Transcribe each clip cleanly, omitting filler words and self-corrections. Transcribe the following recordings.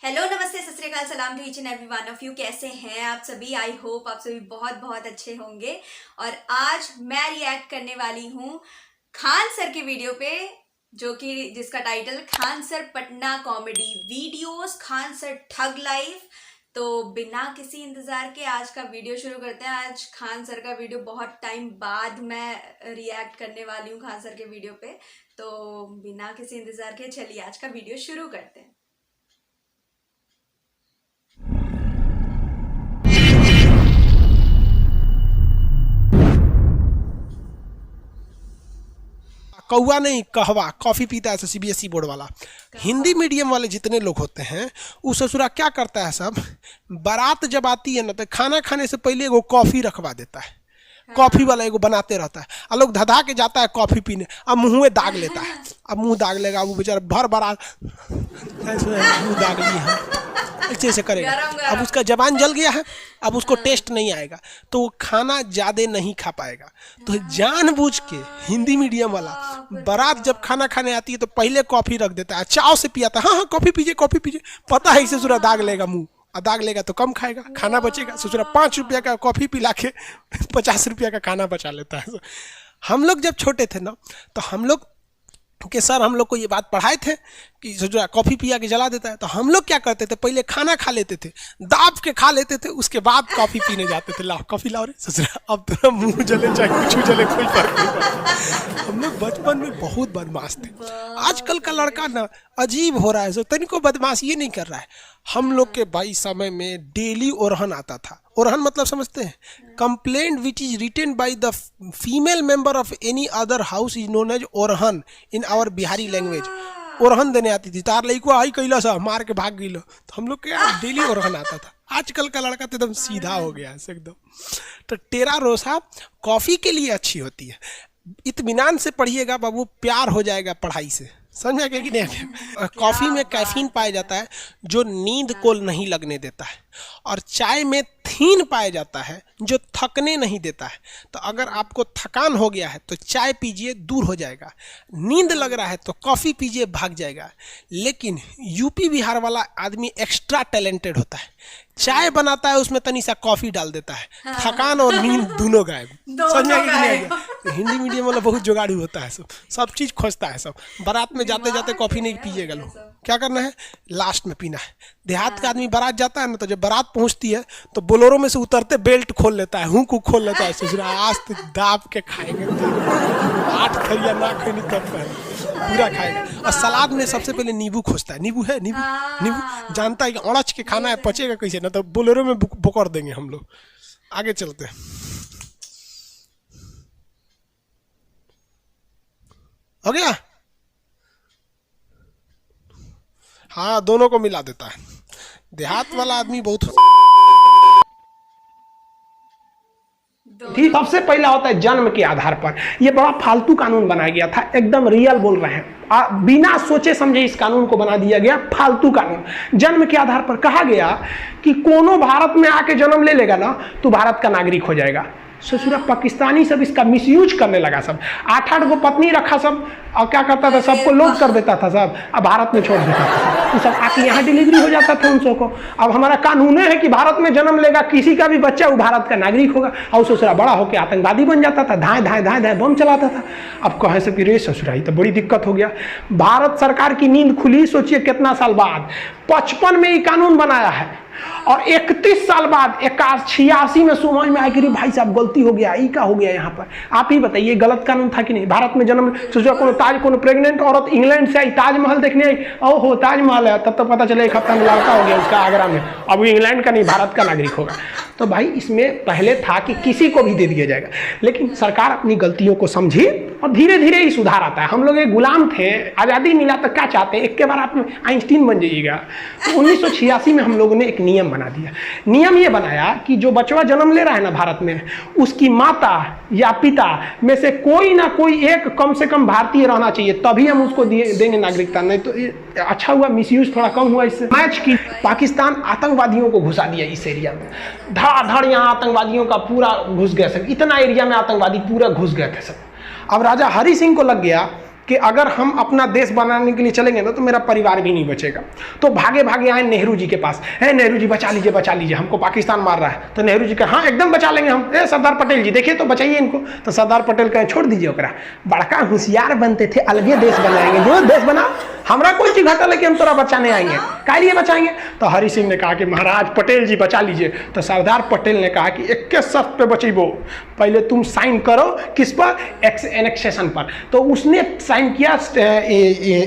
Hello, नमस्ते, सत श्री अकाल, सलाम to each and every one of you. कैसे हैं आप सभी? आई होप आप सभी बहुत बहुत अच्छे होंगे। और आज मैं रिएक्ट करने वाली हूँ खान सर की वीडियो पे, जिसका title Khan sir Patna comedy videos, Khan sir thug life. तो बिना किसी इंतजार के आज का वीडियो शुरू करते हैं। आज खान सर का वीडियो बहुत टाइम बाद मैं रिएक्ट करने वाली हूँ खान सर के वीडियो पे। तो बिना किसी इंतजार के चलिए आज का वीडियो शुरू करते हैं। कौवा नहीं कहवा कॉफ़ी पीता है सीबीएसई बोर्ड वाला। हिंदी मीडियम वाले जितने लोग होते हैं वो ससुरा क्या करता है, सब बारात जब आती है ना तो खाना खाने से पहले एगो कॉफ़ी रखवा देता है। कॉफ़ी वाला एगो बनाते रहता है और लोग धधा के जाता है कॉफ़ी पीने। अब मुँह में दाग लेता है, अब मुँह दाग लेगा वो बेचारा भर बारात मुँह दाग लिया ऐसे ऐसे करेगा। अब उसका जबान जल गया है, अब उसको टेस्ट नहीं आएगा तो वो खाना ज़्यादा नहीं खा पाएगा। तो जानबूझ के हिंदी मीडियम वाला बारात जब खाना खाने आती है तो पहले कॉफ़ी रख देता है, चाव से पियाता है। हाँ हाँ कॉफ़ी पीजिए कॉफ़ी पीजिए, पता है इसे ससुरा दाग लेगा मुँह, और दाग लेगा तो कम खाएगा, खाना बचेगा। ससुरा 5 रुपया का कॉफ़ी पिला के 50 रुपया का खाना बचा लेता है। हम लोग जब छोटे थे ना तो हम लोग के सर हम लोग को ये बात पढ़ाए थे कि ससुरा कॉफ़ी पिया के जला देता है। तो हम लोग क्या करते थे, पहले खाना खा लेते थे, दाब के खा लेते थे, उसके बाद कॉफ़ी पीने जाते थे। लाओ कॉफ़ी लाओ रे ससुरा, अब तेरा मुंह जले चाहे कुछ जले कोई फर्क नहीं पड़ता। हम लोग बचपन में बहुत बदमाश थे। आजकल का लड़का ना अजीब हो रहा है, सो तनिको बदमाश ये नहीं कर रहा है। हम लोग के भाई समय में डेली ओरहन आता था। ओरहन मतलब समझते हैं? Complaint which is written by the female member of any other house is known as ओरहन इन आवर बिहारी लैंग्वेज। ओरहन देने आती थी, तार लइको आई कैला सा मार के भाग गई। तो हम लोग के डेली ओरहन आता था। आजकल का लड़का तो एकदम सीधा हो गया है एकदम। तो टेरा रोसा कॉफ़ी के लिए अच्छी होती है। इत्मीनान से पढ़िएगा बाबू, प्यार हो जाएगा पढ़ाई से। समझा क्या कि नहीं? कॉफ़ी में कैफीन पाया जाता है जो नींद को नहीं लगने देता है, और चाय में थीन पाया जाता है जो थकने नहीं देता है। तो अगर आपको थकान हो गया है तो चाय पीजिए, दूर हो जाएगा। नींद लग रहा है तो कॉफ़ी पीजिए, भाग जाएगा। लेकिन यूपी बिहार वाला आदमी एक्स्ट्रा टैलेंटेड होता है, चाय बनाता है उसमें तनी सा कॉफ़ी डाल देता है, थकान और नींद दोनों गायब। समझा कि नहीं? हिंदी मीडियम वाला बहुत जुगाड़ू होता है, सब चीज़ खोजता है। सब बारात में जाते जाते कॉफ़ी नहीं पीजिएगा लोग, क्या करना है लास्ट में पीना है। देहात का आदमी बारात जाता है ना तो जब बारात पहुंचती है तो बोलोरो में से उतरते बेल्ट खोल लेता है, हुक खोल लेता है। ससुरा आज तो दाब के खाएंगे, 8 खरिया ना खाएंगे तब पूरा खाएगा। और सलाद में सबसे पहले नींबू खोजता है। नींबू है, नींबू नींबू जानता है कि अड़च के खाना है, पचेगा कैसे, ना तो बोलेरो में बोकर देंगे हम लोग। आगे चलते हैं, हो गया। हाँ दोनों को मिला देता है। देहात वाला आदमी बहुत सबसे पहला होता है जन्म के आधार पर। यह बड़ा फालतू कानून बनाया गया था, एकदम रियल बोल रहे हैं, बिना सोचे समझे इस कानून को बना दिया गया, फालतू कानून। जन्म के आधार पर कहा गया कि कोनो भारत में आके जन्म ले लेगा ना तो भारत का नागरिक हो जाएगा। ससुरा पाकिस्तानी सब इसका मिसयूज करने लगा, सब 8-8 गो पत्नी रखा सब, और क्या करता था, सबको लोड कर देता था सब, अब भारत में छोड़ देता था। तो सब आके यहाँ डिलीवरी हो जाता था उन सबको। अब हमारा कानून है कि भारत में जन्म लेगा किसी का भी बच्चा वो भारत का नागरिक होगा। और ससुरा बड़ा होकर आतंकवादी बन जाता था, धाए धाए धाए धाए बम चलाता था। अब कहे से कि रे ससुरा तो बड़ी दिक्कत हो गया। भारत सरकार की नींद खुली, सोचिए कितना साल बाद, 55 में ये कानून बनाया है, और 31 साल बाद 86 में समझ में आया कि भाई साहब गलती हो गया, ये क्या हो गया यहाँ पर। आप ही बताइए गलत कानून था कि नहीं? भारत में जन्म सोचा कोनो प्रेग्नेंट औरत इंग्लैंड से आई, ताजमहल देखने आई, ओहो ताजमहल है, तब तो पता चले 1 हफ्ता में लड़का हो गया उसका आगरा में, अब वो इंग्लैंड का नहीं भारत का नागरिक होगा। तो भाई इसमें पहले था कि किसी को भी दे दिया जाएगा, लेकिन सरकार अपनी गलतियों को समझी और धीरे धीरे ही सुधार आता है। हम लोग एक गुलाम थे, आज़ादी मिला तो क्या चाहते हैं, एक के बार आप आइंस्टीन बन जाइएगा। तो 1986 में हम लोगों ने एक नियम बना दिया। नियम ये बनाया कि जो बच्चा जन्म ले रहा है ना भारत में, उसकी माता या पिता में से कोई ना कोई एक कम से कम भारतीय रहना चाहिए, तभी हम उसको देंगे नागरिकता। नहीं तो अच्छा हुआ, मिसयूज थोड़ा कम हुआ इससे। मैच की पाकिस्तान आतंकवादियों को घुसा दिया इस एरिया में, धड़ यहाँ आतंकवादियों का पूरा घुस गया सब, इतना एरिया में आतंकवादी पूरा घुस गए थे सब। अब राजा हरि सिंह को लग गया कि अगर हम अपना देश बनाने के लिए चलेंगे ना तो मेरा परिवार भी नहीं बचेगा। तो भागे भागे आए नेहरू जी के पास, है नेहरू जी बचा लीजिए, हमको पाकिस्तान मार रहा है। तो नेहरू जी कहा हाँ एकदम बचा लेंगे हम। सरदार पटेल जी देखिए तो बचाइए इनको। तो सरदार पटेल कहे छोड़ दीजिए ओकरा, बड़का होशियार बनते थे, अलगे देश बनाएंगे, जो देश बना, हमरा कोई चीज घटा लेके हम तोरा बचाने आएंगे, का लिए बचाएंगे। तो हरि सिंह ने कहा कि महाराज पटेल जी बचा लीजिए। तो सरदार पटेल ने कहा कि 21 शर्त पे बचेबो, पहले तुम साइन करो किस पर, एनेक्सेशन पर। तो उसने साइन किया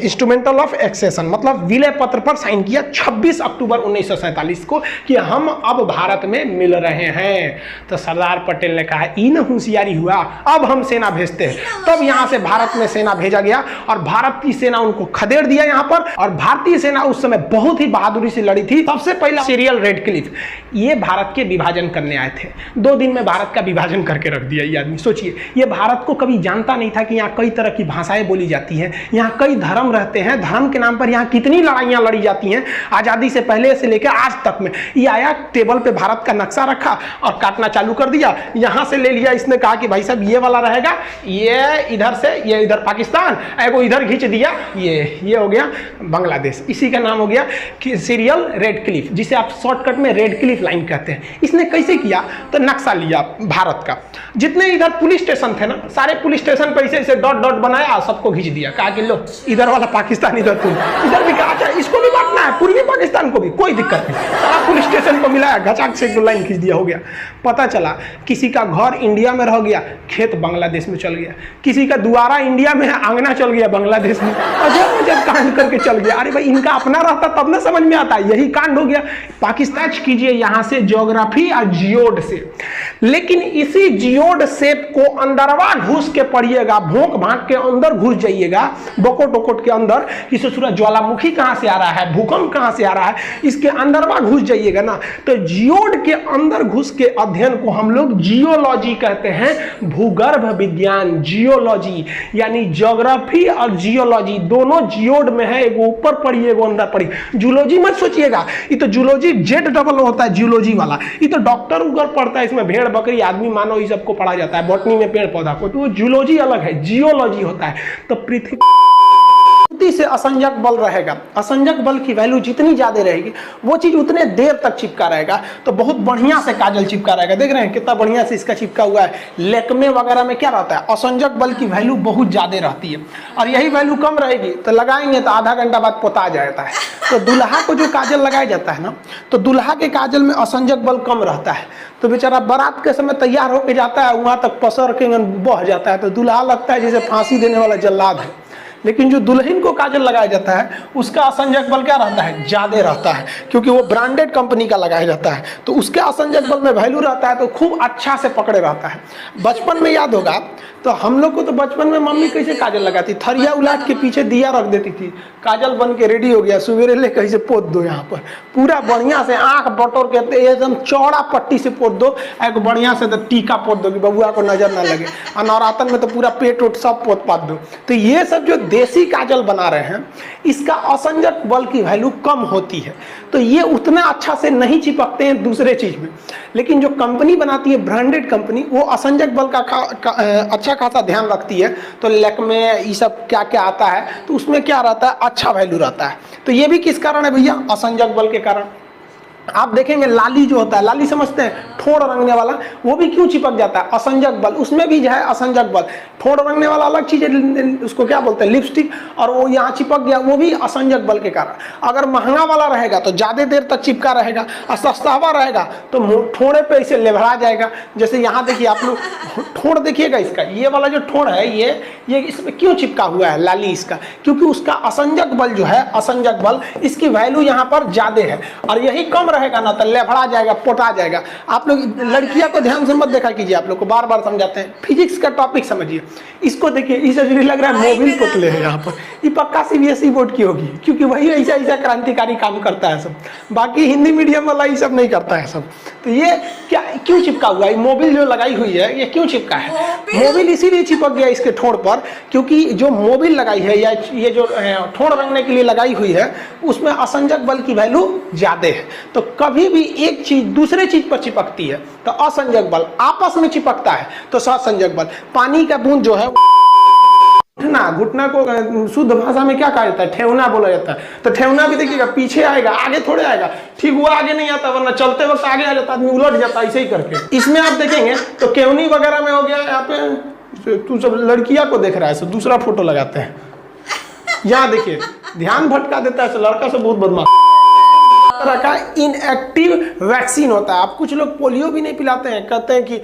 इंस्ट्रूमेंटल ऑफ एक्सेशन, मतलब विलय पत्र पर साइन किया 26 अक्टूबर 1947 को कि हम अब भारत में मिल रहे हैं। तो सरदार पटेल ने कहा ई न होशियारी हुआ, अब हम सेना भेजते हैं। तब यहाँ से भारत में सेना भेजा गया और भारत की सेना उनको खदेड़ दिया यहाँ पर। और भारतीय सेना उस समय बहुत ही बहादुरी से लड़ी थी। सबसे पहला सीरियल रेडक्लिफ, ये भारत के विभाजन करने आए थे। 2 दिन में भारत का विभाजन करके रख दिया ये आदमी। सोचिए, ये भारत को कभी जानता नहीं था कि यहाँ कई तरह की भाषाएं बोली जाती हैं, यहाँ कई धर्म रहते हैं, धर्म के नाम पर यहाँ कितनी लड़ाइयाँ लड़ी जाती हैं आज़ादी से पहले से लेकर आज तक में। ये आया टेबल पे भारत का नक्शा रखा और काटना चालू कर दिया। यहाँ से ले लिया, इसने कहा कि भाई साहब ये वाला रहेगा, ये इधर से, ये इधर पाकिस्तान, एगो इधर खींच दिया, ये हो गया बांग्लादेश। इसी का नाम हो गया कि सीरियल रेडक्लिफ, जिसे आप शॉर्टकट में रेडक्लिफ लाइन कहते हैं। इसने कैसे किया, तो नक्शा लिया भारत का, जितने इधर पुलिस स्टेशन थे ना, सारे पुलिस स्टेशन पर ऐसे डॉट डॉट बनाया, सबको खींच दिया, कहा कि लो इधर वाला पाकिस्तान, इधर इधर भी कहा अच्छा इसको भी बांटना है, पूर्वी पाकिस्तान को भी, कोई दिक्कत नहीं। सारा पुलिस स्टेशन को मिलाया, घचाक से 2 लाइन खींच दिया, हो गया। पता चला किसी का घर इंडिया में रह गया, खेत बांग्लादेश में चल गया, किसी का द्वारा इंडिया में है, आंगना चल गया बांग्लादेश में, अजब अजब कांड करके चल गया। अरे भाई इनका अपना रहता तब ना समझ में आता, यही कांड हो गया। पाकिस्तान कीजिए यहाँ से ज्योग्राफी और जियोड से, लेकिन इसी जियोड शेप को अंदरवा घुस के पढ़िएगा, भोंक भांक के अंदर घुस जाइएगा, बकोट वकोट के अंदर, कि ससुरा ज्वालामुखी कहाँ से आ रहा है, भूकंप कहाँ से आ रहा है, इसके अंदरवा घुस जाइएगा ना, तो जियोड के अंदर घुस के अध्ययन को हम लोग जियोलॉजी कहते हैं, भूगर्भ विज्ञान, जियोलॉजी, यानी ज्योग्राफी और जियोलॉजी दोनों जियोड में है, एगो ऊपर पढ़िए एगो अंदर पढ़िए। जूलॉजी मत सोचिएगा, ये तो जूलॉजी जेड डबल होता है, जियोलॉजी वाला, ये तो डॉक्टर उगर पढ़ता है, इसमें भेड़ बकरी आदमी मानव ये सबको पढ़ा जाता है, बॉटनी में पेड़ पौधा को, तो जूलॉजी अलग है, जियोलॉजी होता है। तो पृथ्वी से असंजक बल रहेगा, असंजक बल की वैल्यू जितनी ज्यादा रहेगी वो चीज उतने देर तक चिपका रहेगा। तो बहुत बढ़िया से काजल चिपका रहेगा, देख रहे हैं कितना बढ़िया से इसका चिपका हुआ है। लेकमे वगैरह में क्या रहता है, असंजक बल की वैल्यू बहुत ज्यादा रहती है, और यही वैल्यू कम रहेगी तो लगाएंगे तो आधा घंटा बाद पोता जाता है। तो दुल्हा को जो काजल लगाया जाता है ना, तो दुल्हा के काजल में असंजक बल कम रहता है, तो बेचारा बारात के समय तैयार होकर जाता है, वहां तक पसर के बह जाता है, तो दुल्हा लगता है जैसे फांसी देने वाला जल्लाद है। लेकिन जो दुल्हन को काजल लगाया जाता है उसका असंजक बल क्या रहता है, ज्यादा रहता है, क्योंकि वो ब्रांडेड कंपनी का लगाया जाता है, तो उसके असंजक बल में वैल्यू रहता है, तो खूब अच्छा से पकड़े रहता है। बचपन में याद होगा तो हम लोग को तो बचपन में मम्मी कैसे काजल लगाती, थरिया उलाट के पीछे दिया रख देती थी, काजल बन के रेडी हो गया, सवेरे ले कैसे पोत दो, यहाँ पर पूरा बढ़िया से आंख बटोर के एकदम चौड़ा पट्टी से पोत दो, एक बढ़िया से तो टीका पोत दो कि बबुआ को नजर ना लगे, और नवरातन में तो पूरा पेट उट सब पोत पात दो। तो ये सब जो देसी काजल बना रहे हैं इसका असंजक बल की वैल्यू कम होती है, तो ये उतना अच्छा से नहीं चिपकते हैं दूसरे चीज में। लेकिन जो कंपनी बनाती है ब्रांडेड कंपनी, वो असंजक बल का अच्छा खासा ध्यान रखती है। तो लैक्मे ये सब क्या क्या आता है, तो उसमें क्या रहता है, अच्छा वैल्यू रहता है। तो ये भी किस कारण है भैया, असंजक बल के कारण। आप देखेंगे लाली जो होता है, लाली समझते हैं, ठोड़ रंगने वाला, वो भी क्यों चिपक जाता है, असंजक बल, उसमें भी जो है असंजक बल। ठोड़ रंगने वाला अलग चीज है, उसको क्या बोलते हैं, लिपस्टिक, और वो यहाँ चिपक गया, वो भी असंजक बल के कारण। अगर महंगा वाला रहेगा तो ज्यादा देर तक चिपका रहेगा, और सस्ता रहेगा तो ठोड़े पे इसे लेभरा जाएगा। जैसे यहाँ देखिए आप लोग ठोड़ देखिएगा, इसका ये वाला जो ठोड़ है ये इसमें क्यों चिपका हुआ है लाली, इसका क्योंकि उसका असंजक बल जो है, असंजक बल, इसकी वैल्यू यहाँ पर ज्यादा है, और यही कम रहेगा ना तो लेभड़ा जाएगा, पोटा जाएगा। आप लोग लड़कियां को ध्यान से मत देखा कीजिए, आप लोग को बार बार समझाते हैं, फिजिक्स का टॉपिक समझिए। इसको देखिए, इसे लग रहा है मोबिल पुतले हैं यहाँ पर, ये पक्का सीबीएसई बोर्ड की होगी, क्योंकि वही ऐसा क्रांतिकारी काम करता है सब, बाकी हिंदी मीडियम वाला ये सब नहीं करता है सब। तो ये क्या क्यों चिपका हुआ है, मोबिल जो लगाई हुई है ये क्यों चिपका है, मोबिल इसीलिए चिपक गया इसके ठोड़ पर, क्योंकि जो मोबिल लगाई है या ये जो ठोड़ रंगने के लिए लगाई हुई है उसमें असंजक बल की वैल्यू ज्यादा है। तो कभी भी एक चीज दूसरे चीज पर चिपकती है तो असंजक बल, आपस में चिपकता है तो असंजक बल। पानी का बूंद जो है घुटना को शुद्ध भाषा में क्या कहा जाता है? ठेहुना बोला जाता है। तो ठेहुना भी देखिएगा पीछे आएगा, आगे थोड़े आएगा। ठीक वो आगे नहीं आता, वरना चलते वक्त आगे आ जाता, आदमी उलट जाता ऐसे ही करके। इसमें आप देखेंगे तो केवनी वगैरह में हो गया। यहाँ पे तू सब लड़कियां को देख रहा है, सब दूसरा फोटो लगाते हैं। यहाँ देखिए ध्यान भटका देता है, लड़का सब बहुत बदमाश तरह का इनएक्टिव वैक्सीन होता है। आप कुछ लोग पोलियो भी नहीं पिलाते हैं, कहते हैं कि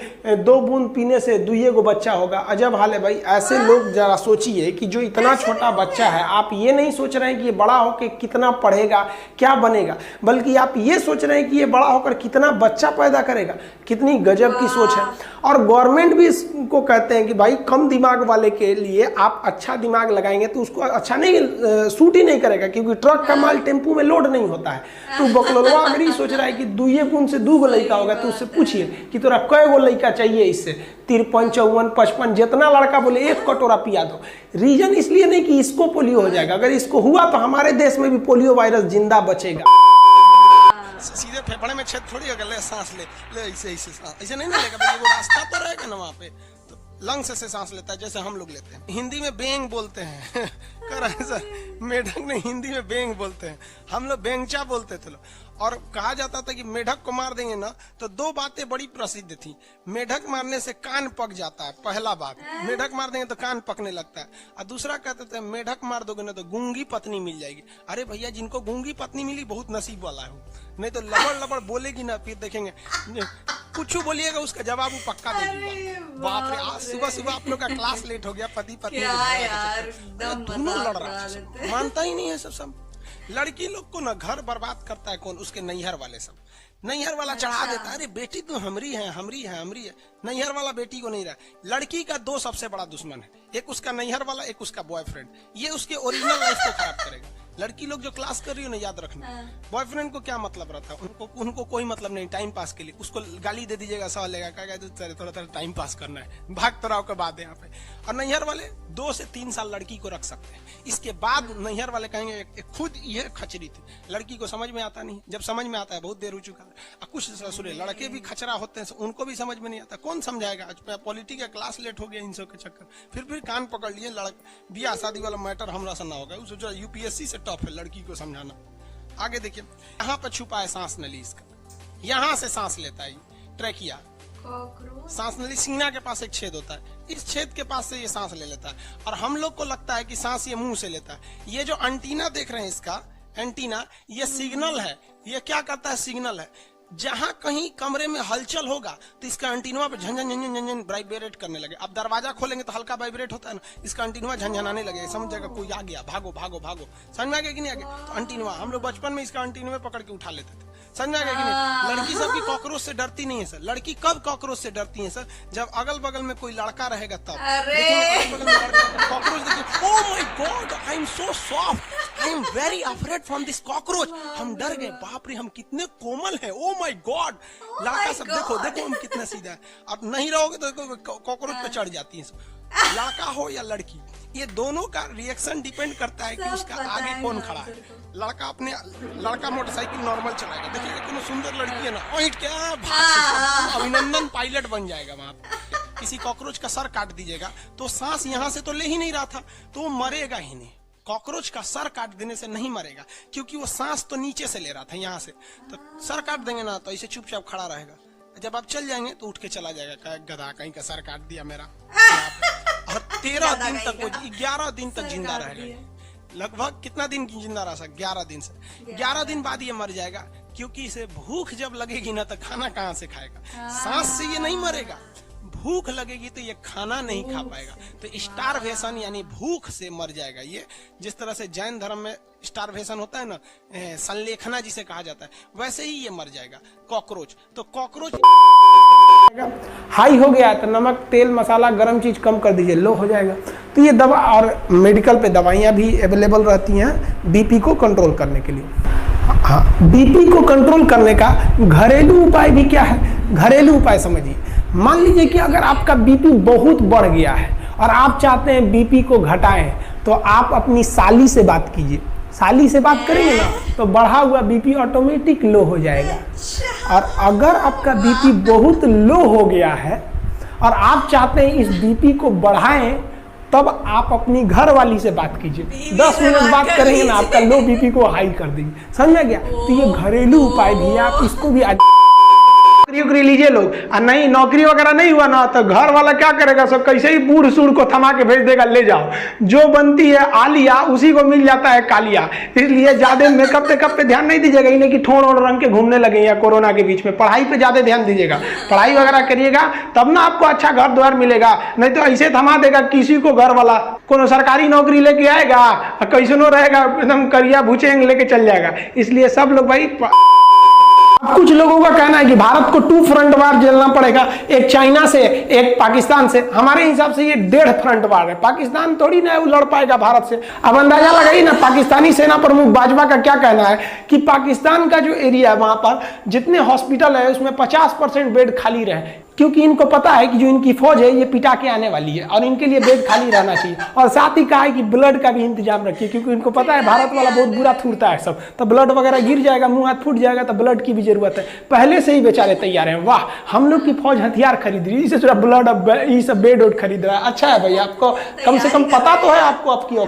2 बूंद पीने से 2 गो बच्चा होगा। अजब हाल है भाई। ऐसे लोग जरा सोचिए कि जो इतना छोटा बच्चा है, आप ये नहीं सोच रहे हैं कि ये बड़ा होकर कितना पढ़ेगा, क्या बनेगा, बल्कि आप ये सोच रहे हैं कि ये बड़ा होकर कितना बच्चा पैदा करेगा। कितनी गजब की सोच है। और गवर्नमेंट भी इसको कहते हैं कि भाई कम दिमाग वाले के लिए आप अच्छा दिमाग लगाएंगे तो उसको अच्छा नहीं सूट ही नहीं करेगा, क्योंकि ट्रक का माल टेम्पू में लोड नहीं होता है। तो बकलोलवा अगर ही सोच रहा है कि 2 बूंद से 2 गो लड़का होगा, तो उससे पूछिए कि तोरा कै गो लड़का चाहिए। इससे 53, 54, 55 जितना लड़का बोले 1 कटोरा पिया दो। रीजन इसलिए नहीं कि इसको पोलियो हो जाएगा, अगर इसको हुआ तो हमारे देश में भी पोलियो वायरस जिंदा बचेगा। सीधे फेफड़े में छेद थोड़ी होगा, ले सांस ले ऐसे ऐसे नहीं मिलेगा भाई। वो रास्ता तो रहेगा ना वहाँ पे, तो लंग्स से सांस लेता है जैसे हम लोग लेते हैं। हिंदी में बेंग बोलते हैं। कर सर मेढक ने हिंदी में बेंग बोलते हैं, हम लोग बेंगचा बोलते थे लोग। और कहा जाता था कि मेढक को मार देंगे ना तो 2 बातें बड़ी प्रसिद्ध थी। मेढक मारने से कान पक जाता है, पहला बात। मेढक मार देंगे तो कान पकने लगता है। और दूसरा कहते थे मेढक मार दोगे ना तो गूंगी पत्नी मिल जाएगी। अरे भैया जिनको गूंगी पत्नी मिली बहुत नसीब वाला है, नहीं तो लबड़ लबड़ बोलेगी ना, फिर देखेंगे कुछ बोलिएगा उसका जवाब वो पक्का देगी। बाप रे, आज सुबह सुबह आप लोग का क्लास लेट हो गया। पति पत्नी दोनों लड़ रहा है, मानता ही नहीं है सब। लड़की लोग को ना घर बर्बाद करता है कौन? उसके नैहर वाले सब। नैहर वाला चढ़ा देता है, अरे बेटी तो हमरी है। नैहर वाला बेटी को नहीं रहा। लड़की का 2 सबसे बड़ा दुश्मन है, एक उसका नैहर वाला, एक उसका बॉयफ्रेंड। ये उसके ओरिजिनल लाइफ को खराब करेगा। लड़की लोग जो क्लास कर रही हो ना, याद रखना, बॉयफ्रेंड को क्या मतलब रहता है? उनको कोई मतलब नहीं, टाइम पास के लिए। उसको गाली दे दीजिएगा, सह लेगा, कहेगा थोड़ा टाइम पास करना है, भाग तराव के बाद यहाँ पे। और नैहर वाले 2 से 3 साल लड़की को रख सकते हैं, इसके बाद नैहर वाले कहेंगे खुद ये खचरी थी। लड़की को समझ में आता नहीं, जब समझ में आता है बहुत देर हो चुका है। कुछ ससुरे लड़के भी खचरा होते हैं, उनको भी समझ में नहीं आता। कौन समझाएगा? आज पॉलिटी का क्लास लेट हो गया इन सब के चक्कर, फिर कान पकड़ लिए। ब्याह शादी वाला मैटर हमरा से ना होगा। सोचा यूपीएससी से टफ है लड़की को समझाना। आगे देखिए, यहाँ पर छुपा है सांस नली इसका, यहाँ से सांस लेता है ट्रैकिया। सांस नली सीना के पास एक छेद होता है, इस छेद के पास से ये सांस ले लेता है। और हम लोग को लगता है कि सांस ये मुंह से लेता है। ये जो एंटीना देख रहे हैं, इसका एंटीना, ये सिग्नल है। ये क्या करता है? सिग्नल है। जहां कहीं कमरे में हलचल होगा तो इसका एंटीना पे झंझन झंझन झंझन वाइब्रेट करने लगे। अब दरवाजा खोलेंगे तो हल्का वाइब्रेट होता है ना, इसका एंटीना झंझनाने लगे, समझ जाएगा कोई आ गया, भागो भागो भागो। समझ में आ गया कि नहीं आ गया? तो एंटीना हम लोग बचपन में इसका एंटीना पकड़ के उठा लेते थे। समझ में आ गया कि नहीं? लड़की सब की कॉकरोच से डरती नहीं है सर। लड़की कब कॉकरोच से डरती है सर? जब अगल बगल में कोई लड़का रहेगा तब। कॉकरोच देखिए, oh my God, I am so soft, I am very afraid from this cockroach. हम डर गए, बाप रे हम कितने कोमल हैं, ओह माय गॉड। लड़का सब देखो हम कितना सीधा है। अब नहीं रहोगे तो कॉकरोच पे चढ़ जाती है सब। लड़का हो या लड़की, ये दोनों का रिएक्शन डिपेंड करता है कि उसका आगे कौन खड़ा है। लड़का मोटरसाइकिल नॉर्मल चलाएगा, देखिए कितनी सुंदर लड़की है ना, क्या अभिनंदन पायलट बन जाएगा वहां पे। किसी कॉकरोच का सर काट दीजिएगा तो सांस यहाँ से तो ले ही नहीं रहा था, तो वो मरेगा ही नहीं। कॉकरोच का सर काट देने से नहीं मरेगा, क्योंकि वो सांस तो नीचे से ले रहा था, यहाँ से। तो सर काट देंगे ना तो इसे चुपचाप खड़ा रहेगा। जब आप चल जाएंगे तो उठ के चला जाएगा, गधा कहीं का सर काट दिया मेरा। और 13 दिन तक, 11 दिन तक जिंदा रहेगा। लगभग कितना दिन जिंदा रह सकता? 11 दिन से। 11 दिन बाद ये मर जाएगा, क्योंकि इसे भूख जब लगेगी ना तो खाना कहाँ से खाएगा? सांस से ये नहीं मरेगा, भूख लगेगी तो ये खाना नहीं खा पाएगा, तो स्टारवेशन यानी भूख से मर जाएगा ये। जिस तरह से जैन धर्म में स्टारवेशन होता है ना, संलेखना जिसे कहा जाता है, वैसे ही ये मर जाएगा कॉकरोच। तो कॉकरोच हाई हो गया तो नमक तेल मसाला गर्म चीज कम कर दीजिए, लो हो जाएगा। तो ये दवा, और मेडिकल पे दवाइयाँ भी अवेलेबल रहती हैं बीपी को कंट्रोल करने के लिए। हाँ, बीपी को कंट्रोल करने का घरेलू उपाय भी क्या है? घरेलू उपाय समझिए। मान लीजिए कि अगर आपका बीपी बहुत बढ़ गया है और आप चाहते हैं बीपी को घटाएं, तो आप अपनी साली से बात कीजिए। साली से बात करेंगे ना तो बढ़ा हुआ बीपी ऑटोमेटिक लो हो जाएगा। और अगर आपका बीपी बहुत लो हो गया है और आप चाहते हैं इस बीपी को बढ़ाएं, तब आप अपनी घर वाली से बात कीजिए। 10 मिनट बात करेंगे ना, आपका लो बीपी को हाई कर देंगे, समझ में गया? तो ये घरेलू उपाय भी है, आप इसको भी नौकरी लीजिए लोग, और नहीं नौकरी वगैरह नहीं हुआ ना तो घर वाला क्या करेगा, सब कैसे ही बूढ़ सूढ़ को थमा के भेज देगा, ले जाओ, जो बनती है आलिया उसी को मिल जाता है कालिया। इसलिए ज्यादा मेकअप पे ध्यान नहीं दीजिएगा, इन्हें कि ठोड़ ओढ़ रंग के घूमने लगे या कोरोना के बीच में। पढ़ाई पे ज्यादा ध्यान दीजिएगा, पढ़ाई वगैरह करिएगा तब ना आपको अच्छा घर द्वार मिलेगा, नहीं तो ऐसे थमा देगा किसी को घर वाला। कोनो सरकारी नौकरी लेके आएगा, कैसनो रहेगा, एकदम करिया भूचेंग लेके चल जाएगा। इसलिए सब लोग भाई, कुछ लोगों का कहना है कि भारत को 2 फ्रंट वार झेलना पड़ेगा, एक चाइना से एक पाकिस्तान से। हमारे हिसाब से ये 1.5 फ्रंट वार है, पाकिस्तान थोड़ी ना लड़ पाएगा भारत से। अब अंदाजा लगाइए ना, पाकिस्तानी सेना प्रमुख बाजवा का क्या कहना है कि पाकिस्तान का जो एरिया है वहां पर जितने हॉस्पिटल है उसमें 50% बेड खाली रहे, क्योंकि इनको पता है कि जो इनकी फौज है ये पिटा के आने वाली है और इनके लिए बेड खाली रहना चाहिए। और साथ ही कहा है कि ब्लड का भी इंतजाम रखिए, क्योंकि इनको पता है भारत वाला बहुत बुरा थूरता है सब, तो ब्लड वगैरह गिर जाएगा, मुंह हाथ फूट जाएगा, तो ब्लड की भी जरूरत है। पहले से ही बेचारे तैयार हैं। वाह, हम लोग की फौज हथियार खरीद रही है, इससे थोड़ा ब्लड ये सब बेड वोड खरीद रहा है। अच्छा है भाई, आपको कम से कम पता तो है आपको आपकी।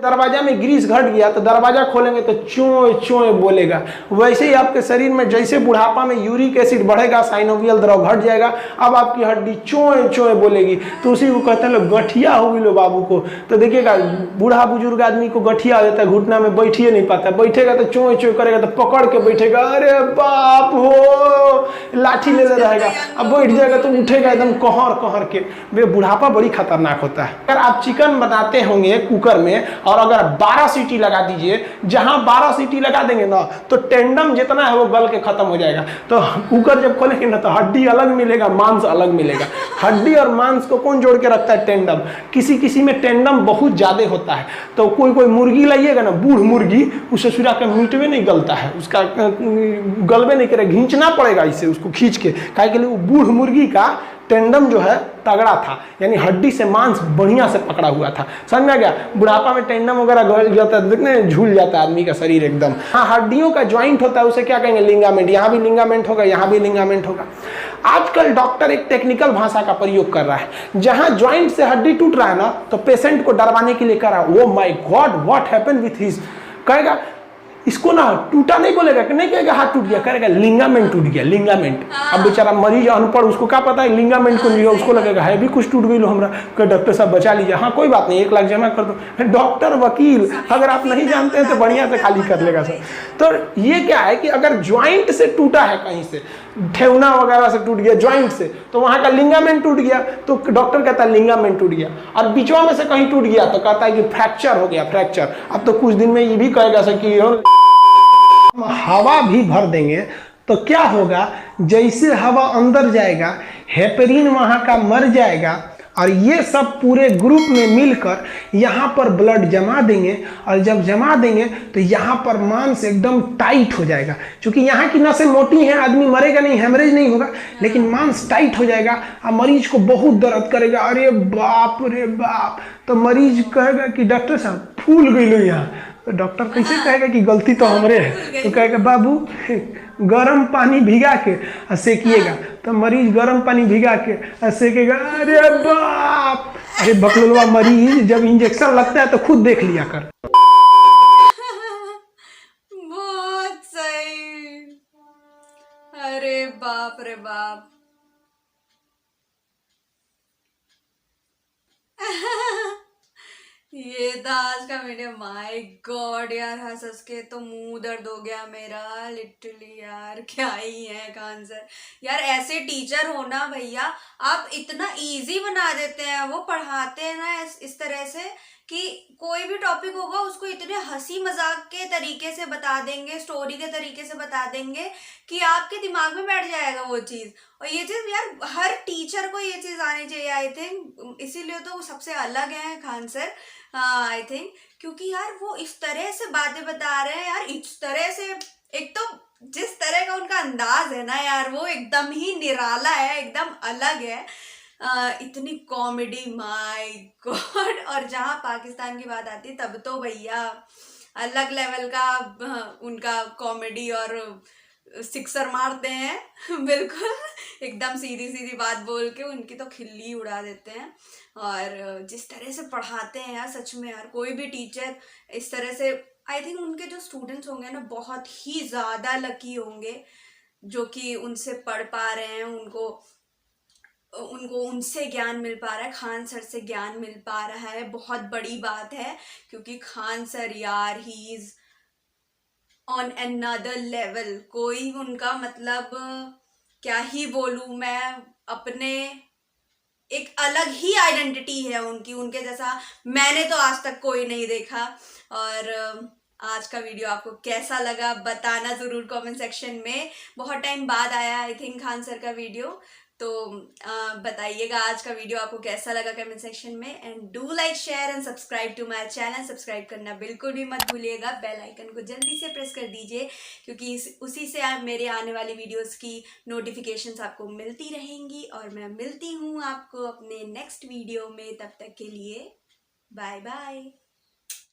दरवाजा में ग्रीस घट गया तो दरवाजा खोलेंगे तो चोय चोय बोलेगा। वैसे ही आपके शरीर में जैसे बुढ़ापा में यूरिक एसिड बढ़ेगा, साइनोवियल द्रव घट जाएगा, अब आपकी हड्डी चोय चोय बोलेगी। तो उसी को कहते हैं लोग गठिया हो गई लो बाबू को। तो देखिएगा बूढ़ा बुजुर्ग आदमी को गठिया हो जाता है, घुटना में बैठिए नहीं पाता, बैठेगा तो चोय चोय करेगा, तो पकड़ के बैठेगा, अरे बाप हो, लाठी ले रहेगा। अब बैठ जाएगा तो उठेगा एकदम कहर कहर के। बुढ़ापा बड़ी खतरनाक होता है। अगर आप चिकन बनाते होंगे कुकर में और अगर 12 सीटी लगा दीजिए, जहां 12 सीटी लगा देंगे ना तो टेंडम जितना है वो गल के खत्म हो जाएगा। तो कुकर जब खोलेंगे ना तो हड्डी अलग मिलेगा, मांस अलग मिलेगा। हड्डी और मांस को कौन जोड़ के रखता है? टेंडम। किसी किसी में टेंडम बहुत ज्यादा होता है, तो कोई मुर्गी लाइएगा ना, बूढ़ मुर्गी, उसे सुरा के मीट में नहीं गलता है, उसका गलबे नहीं करेगा, घींचना पड़ेगा इसे, उसको खींच के। काहे के लिए? वो बूढ़ मुर्गी का टेंडम जो है तगड़ा था, यानी हड्डी से मांस बढ़िया से पकड़ा हुआ था। समझ में आ गया? बुढ़ापा में टेंडम वगैरह गल जाता है, देखने झूल जाता है आदमी का शरीर एकदम। हाँ, हड्डियों का ज्वाइंट होता है, उसे क्या कहेंगे? लिंगामेंट। यहाँ भी लिंगामेंट होगा, यहाँ भी लिंगामेंट होगा। आजकल डॉक्टर एक टेक्निकल भाषा का प्रयोग कर रहा है, जहां ज्वाइंट से हड्डी टूट रहा है ना तो पेशेंट को डरवाने के लिए कह रहा है, oh my God what happened with his. कहेगा इसको ना टूटा नहीं बोलेगा, कि नहीं कहेगा हाथ टूट गया, कहेगा लिंगामेंट टूट गया, लिंगामेंट। अब बेचारा मरीज अनपढ़, उसको क्या पता है लिंगामेंट को नहीं, उसको लगेगा है भी कुछ टूट गई लो हमरा, कि डॉक्टर साहब बचा लीजिए। हाँ कोई बात नहीं, 1 लाख जमा कर दो। डॉक्टर वकील अगर आप नहीं जानते हैं तो बढ़िया से खाली कर लेगा सर। तो ये क्या है कि अगर ज्वाइंट से टूटा है, कहीं से ठेवना वगैरह से टूट गया ज्वाइंट से, तो वहां का लिंगामेंट टूट गया, तो डॉक्टर कहता है लिंगामेंट टूट गया। और बीचवा में से कहीं टूट गया तो कहता है कि फ्रैक्चर हो गया, फ्रैक्चर। अब तो कुछ दिन में ये भी कहेगा सर कि हवा भी भर देंगे तो क्या होगा, जैसे हवा अंदर जाएगा हेपेरिन वहां का मर जाएगा, और ये सब पूरे ग्रुप में मिलकर यहाँ पर ब्लड जमा देंगे, और जब जमा देंगे तो यहाँ पर मांस एकदम टाइट हो जाएगा। क्योंकि यहाँ की नसें मोटी हैं, आदमी मरेगा नहीं, हेमरेज नहीं होगा, लेकिन मांस टाइट हो जाएगा और मरीज को बहुत दर्द करेगा, अरे बाप रे बाप। तो मरीज कहेगा कि डॉक्टर साहब फूल गई लो यहाँ। तो डॉक्टर कैसे कहेगा कि गलती तो हमरे है? तो कहेगा बाबू गरम पानी भिगा के सेकिएगा। तो मरीज गरम पानी भिगा के सेकेगा, अरे बाप। अरे बकलोलवा मरीज जब इंजेक्शन लगता है तो खुद देख लिया कर। बहुत सही। अरे बाप रे बाप। ये था आज का वीडियो। माय गॉड यार, हंस हंस के तो मुंह दर्द हो गया मेरा लिटरली यार। क्या ही है खान सर यार, ऐसे टीचर हो ना भैया, आप इतना इजी बना देते हैं। वो पढ़ाते हैं ना इस तरह से कि कोई भी टॉपिक होगा उसको इतने हंसी मजाक के तरीके से बता देंगे, स्टोरी के तरीके से बता देंगे कि आपके दिमाग में बैठ जाएगा वो चीज़। और ये चीज़ यार हर टीचर को ये चीज़ आनी चाहिए आई थिंक, इसीलिए तो वो सबसे अलग है खान सर आई थिंक। क्योंकि यार वो इस तरह से बातें बता रहे हैं यार, इस तरह से, एक तो जिस तरह का उनका अंदाज है ना यार, वो एकदम ही निराला है, एकदम अलग है। इतनी कॉमेडी, माय गॉड। और जहाँ पाकिस्तान की बात आती है तब तो भैया अलग लेवल का उनका कॉमेडी और सिक्सर मारते हैं बिल्कुल एकदम सीधी सीधी बात बोल के उनकी तो खिल्ली उड़ा देते हैं। और जिस तरह से पढ़ाते हैं यार, सच में यार कोई भी टीचर इस तरह से, आई थिंक उनके जो स्टूडेंट्स होंगे ना बहुत ही ज़्यादा लकी होंगे जो कि उनसे पढ़ पा रहे हैं, उनको उनको उनसे ज्ञान मिल पा रहा है, खान सर से ज्ञान मिल पा रहा है। बहुत बड़ी बात है क्योंकि खान सर यार he is on another level. कोई उनका मतलब क्या ही बोलूँ मैं, अपने एक अलग ही आइडेंटिटी है उनकी, उनके जैसा मैंने तो आज तक कोई नहीं देखा। और आज का वीडियो आपको कैसा लगा बताना ज़रूर कमेंट सेक्शन में। बहुत टाइम बाद आया आई थिंक खान सर का वीडियो, तो बताइएगा आज का वीडियो आपको कैसा लगा कमेंट सेक्शन में। And do like share and subscribe to my channel. Subscribe करना बिल्कुल भी मत भूलिएगा, बेल आइकन को जल्दी से प्रेस कर दीजिए क्योंकि उसी से मेरे आने वाली वीडियोस की नोटिफिकेशंस आपको मिलती रहेंगी। और मैं मिलती हूँ आपको अपने नेक्स्ट वीडियो में, तब तक के लिए बाय बाय।